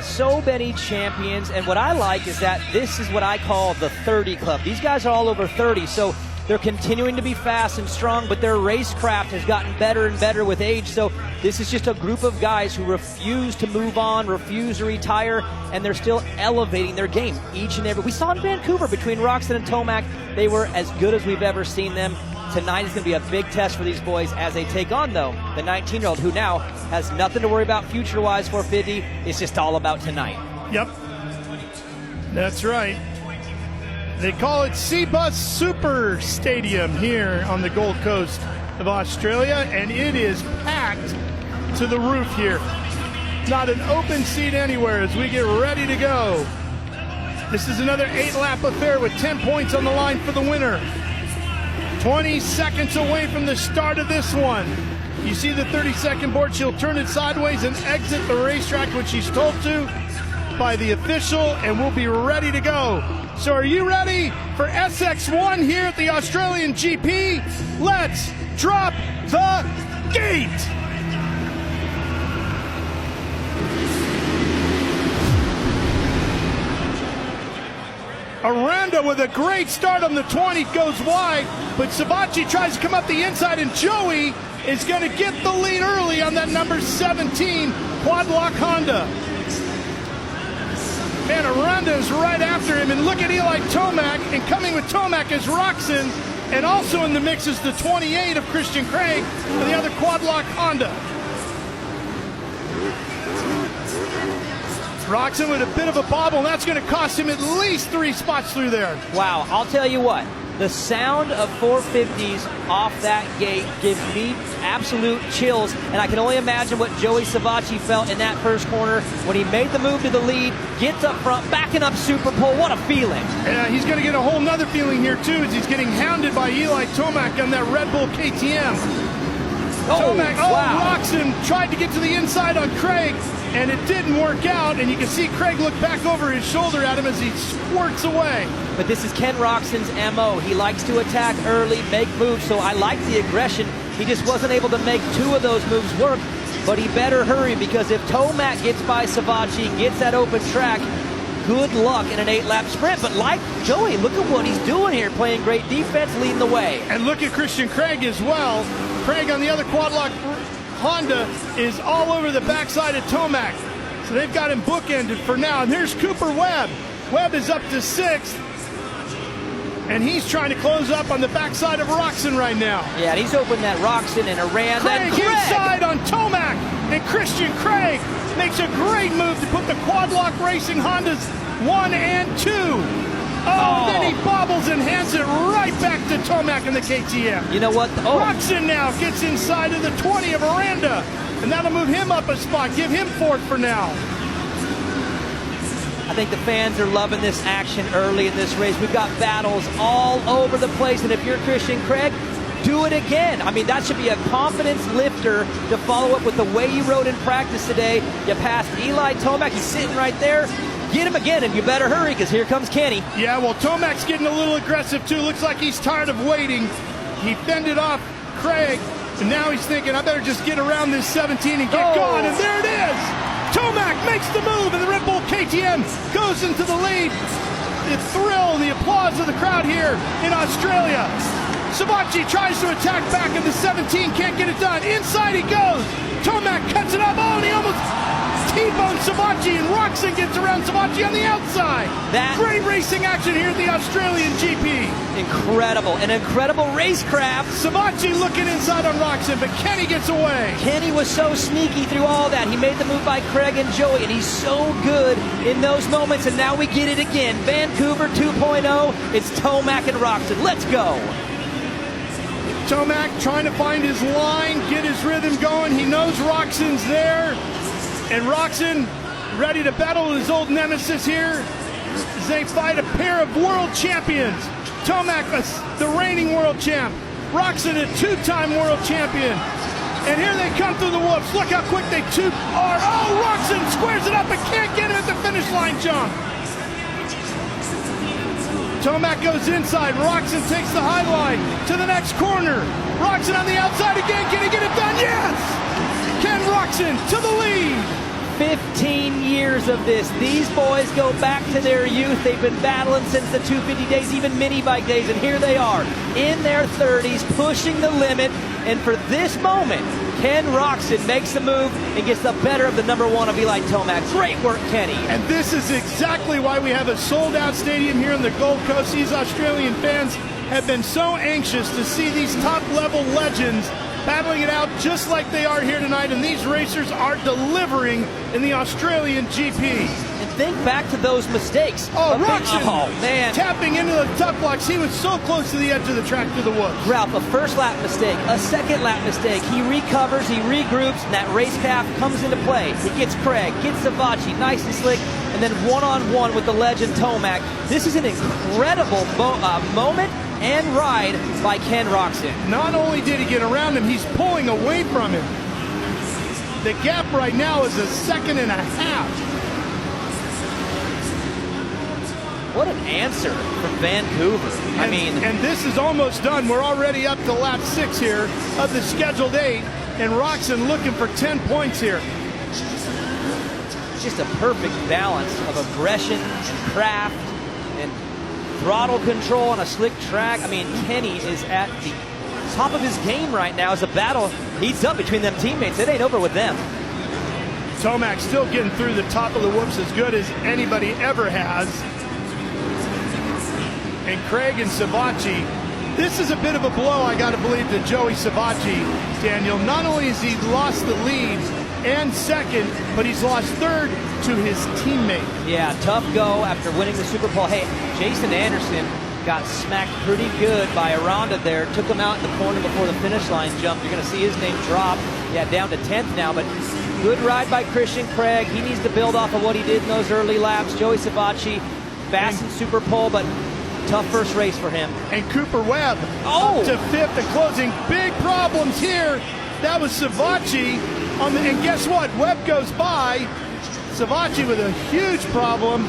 So many champions, and what I like is that this is what I call the 30 club. These guys are all over 30, so they're continuing to be fast and strong, but their racecraft has gotten better and better with age. So this is just a group of guys who refuse to move on, refuse to retire, and they're still elevating their game each and every. We saw in Vancouver between Roczen and Tomac, they were as good as we've ever seen them. Tonight is going to be a big test for these boys as they take on, though, the 19-year-old who now has nothing to worry about future-wise for 50. It's just all about tonight. Yep, that's right. They call it Seabus Super Stadium here on the Gold Coast of Australia, and it is packed to the roof here. Not an open seat anywhere as we get ready to go. This is another 8-lap affair with 10 points on the line for the winner. 20 seconds away from the start of this one. You see the 30-second board. She'll turn it sideways and exit the racetrack when she's told to by the official, and we'll be ready to go. So are you ready for SX1 here at the Australian GP? Let's drop the gate. Aranda with a great start on the 20 goes wide, but Savatgy tries to come up the inside, and Joey is going to get the lead early on that number 17 quad lock Honda. Man, Aranda is right after him, and look at Eli Tomac, and coming with Tomac is Roczen, and also in the mix is the 28 of Christian Craig for the other quad lock Honda. Roczen with a bit of a bobble, and that's going to cost him at least 3 spots through there. Wow, I'll tell you what, the sound of 450s off that gate gives me absolute chills, and I can only imagine what Joey Savatgy felt in that first corner when he made the move to the lead, gets up front, backing up Super Pole. What a feeling. Yeah, he's going to get a whole nother feeling here too, as he's getting hounded by Eli Tomac on that Red Bull KTM. Tomac, wow. Roczen tried to get to the inside on Craig, and it didn't work out, and you can see Craig look back over his shoulder at him as he squirts away. But this is Ken Roczen's MO. He likes to attack early, make moves, so I like the aggression. He just wasn't able to make 2 of those moves work, but he better hurry, because if Tomac gets by Savatgy, gets that open track, good luck in an 8-lap sprint. But like Joey, look at what he's doing here, playing great defense, leading the way. And look at Christian Craig as well. Craig on the other quad lock Honda is all over the backside of Tomac. So they've got him bookended for now. And here's Cooper Webb. Webb is up to 6th. And he's trying to close up on the backside of Roczen right now. Yeah, and he's opened that Roczen and Aranda. Craig inside on Tomac. And Christian Craig makes a great move to put the quad lock racing Hondas 1 and 2. Then he bobbles and hands it right back to Tomac in the KTM. You know what? Roczen now gets inside of the 20 of Aranda, and that'll move him up a spot, give him 4th for now. I think the fans are loving this action early in this race. We've got battles all over the place, and if you're Christian Craig, do it again. I mean, that should be a confidence lifter to follow up with the way you rode in practice today. You passed Eli Tomac, he's sitting right there. Get him again, and you better hurry, because here comes Kenny. Yeah, well, Tomac's getting a little aggressive, too. Looks like he's tired of waiting. He fended off Craig, and now he's thinking, I better just get around this 17 and get going, and there it is! Tomac makes the move, and the Red Bull KTM goes into the lead. The thrill and the applause of the crowd here in Australia. Savatgy tries to attack back in the 17, can't get it done. Inside he goes. Tomac cuts it up. Oh, and he almost T-bones Savatgy, and Roczen gets around Savatgy on the outside. Great racing action here at the Australian GP. Incredible, an incredible racecraft. Savatgy looking inside on Roczen, but Kenny gets away. Kenny was so sneaky through all that. He made the move by Craig and Joey, and he's so good in those moments, and now we get it again. Vancouver 2.0, it's Tomac and Roczen. Let's go. Tomac trying to find his line, get his rhythm going. He knows Roczen's there. And Roczen ready to battle his old nemesis here as they fight a pair of world champions. Tomac, the reigning world champ. Roczen, a 2-time world champion. And here they come through the whoops. Look how quick they are. Oh, Roczen squares it up and can't get him at the finish line jump. Tomac goes inside. Roczen takes the high line to the next corner. Roczen on the outside again. Can he get it done? Yes! Ken Roczen to the lead. 15 years of this. These boys go back to their youth. They've been battling since the 250 days, even mini bike days, and here they are in their 30s, pushing the limit. And for this moment, Ken Roczen makes the move and gets the better of the number one of Eli Tomac. Great work, Kenny. And this is exactly why we have a sold-out stadium here on the Gold Coast. These Australian fans have been so anxious to see these top-level legends battling it out just like they are here tonight, and these racers are delivering in the Australian GP. And think back to those mistakes. Oh, Roczen man. Tapping into the tuck blocks. He was so close to the edge of the track through the woods. Ralph, a first lap mistake, a second lap mistake. He recovers, he regroups, and that race calf comes into play. He gets Craig, gets Savachi, nice and slick, and then one-on-one with the legend Tomac. This is an incredible moment and ride by Ken Roczen. Not only did he get around him, he's pulling away from him. The gap right now is 1.5 seconds. What an answer from Vancouver. And this is almost done. We're already up to lap 6 here of the scheduled 8, and Roczen looking for 10 points here. Just a perfect balance of aggression and craft and throttle control on a slick track. I mean, Kenny is at the top of his game right now as the battle heats up between them teammates. It ain't over with them. Tomac still getting through the top of the whoops as good as anybody ever has. And Craig and Savachi, this is a bit of a blow, I got to believe, to Joey Savachi, Daniel. Not only has he lost the lead and second, but he's lost third to his teammate. Yeah, tough go after winning the Super Bowl. Hey, Jason Anderson got smacked pretty good by Aranda there. Took him out in the corner before the finish line jump. You're going to see his name drop. Yeah, down to 10th now, but good ride by Christian Craig. He needs to build off of what he did in those early laps. Joey Savachi, fast and Super Pole, but tough first race for him. And Cooper Webb up to 5th and closing. Big problems here. That was Savachi. And guess what? Webb goes by. Savachi with a huge problem.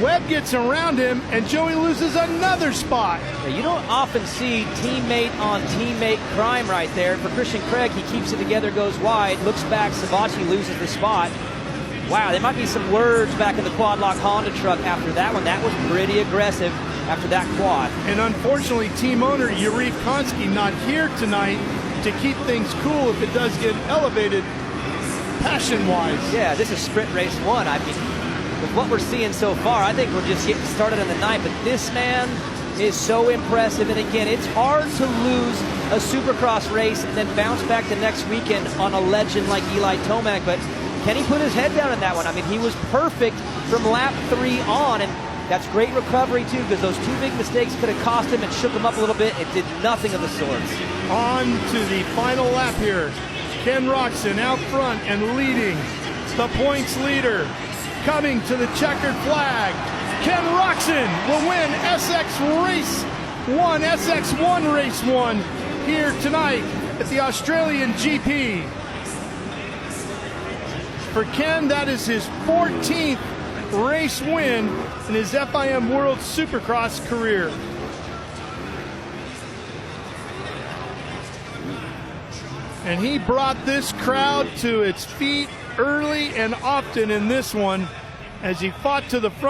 Webb gets around him, and Joey loses another spot. Yeah, you don't often see teammate on teammate crime right there. For Christian Craig, he keeps it together, goes wide, looks back, Savachi loses the spot. Wow, there might be some words back in the Quad Lock Honda truck after that one. That was pretty aggressive after that quad. And unfortunately, team owner Yuri Konski not here tonight to keep things cool if it does get elevated passion-wise. Yeah, this is sprint race 1. I mean, with what we're seeing so far, I think we're just getting started on the night, but this man is so impressive. And again, it's hard to lose a Supercross race and then bounce back the next weekend on a legend like Eli Tomac, but Kenny put his head down in that one. I mean, he was perfect from lap 3 on, and that's great recovery too, because those 2 big mistakes could have cost him and shook him up a little bit. It did nothing of the sorts. On to the final lap here. Ken Roczen out front and leading. The points leader coming to the checkered flag. Ken Roczen will win SX Race 1, SX1 Race 1 here tonight at the Australian GP. For Ken, that is his 14th race win in his FIM World Supercross career. And he brought this crowd to its feet early and often in this one as he fought to the front.